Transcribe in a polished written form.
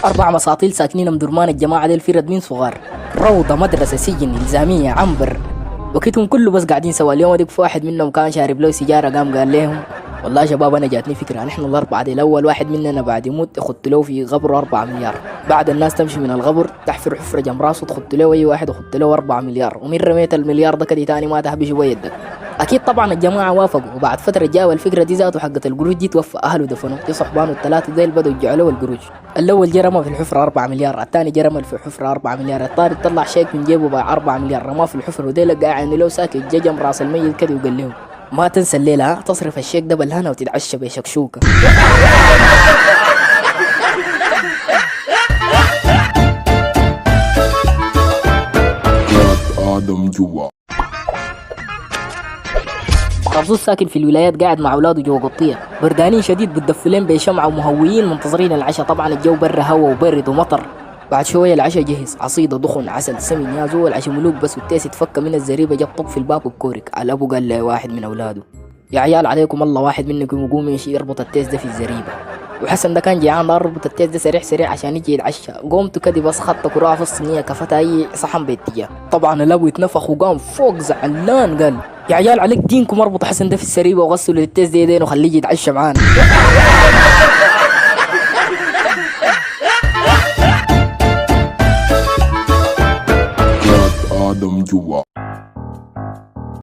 4 مساطيل ساكنين مدرمان الجماعة ديل في ردمين صغار، روضة مدرسة سجن إلزامية عنبر، وقتهم كله بس قاعدين سوا. اليوم ديك في واحد منهم كان شارب له سيجارة، قام قال لهم والله يا شباب أنا جاتني فكرة، نحن الأربعة دي الأول واحد مننا بعد يموت يخط له في قبره 4 مليار، بعد الناس تمشي من القبر تحفر حفرة جنب راسه تخط له أي واحد يخط له 4 مليار، ومن رميت المليار ده كده تاني ما تحبش يدك. أكيد طبعا الجماعة وافقوا، وبعد فترة جاوا الفكرة دي ذاته حقت القروش دي توفى أهله دفنوا، دي صحبانه الثلاثة ديل بدوا يرجعوا له القروش. الأول جرمه في الحفرة 4 مليار، الثاني جرمه في الحفرة 4 مليار، الثالث طلع شيك من جيبه باع 4 مليار رماه في الحفرة، وديل قاعد له ساكت ججم راس الميت كده وقال له ما تنسى الليلة تصرف الشيك ده بالهنا وتتعشى بشكشوكة. آدم جوا مرزوق ساكن في الولايات قاعد مع اولاده جوا قطيه بردانين شديد بتدفلين بشمعه ومهويين منتظرين العشاء. طبعا الجو برا هوا وبرد ومطر. بعد شويه العشاء جهز، عصيده دخن عسل سمن يا زول العشاء ملوك بس، والتيس اتفك من الزريبه جاب طب في الباب وبكورك. على ابو قال لواحد من اولاده يا عيال عليكم الله، واحد منكم يقوم يمشي يربط التيس ده في الزريبه. وحسن ده كان جيعان ربط التيس ده سريع سريع عشان يجي يتعشى. قمت كده بس خط كراعه في الصينيه كفتها اي صحن باتجاه. طبعا الابو اتنفخ وقام فوق زعلان قال يا عيال عليك دينكم اربط حسن ده في السريبه وغسلوا التيس ده يدين وخليه يجي يتعشى معانا. آدم جوا.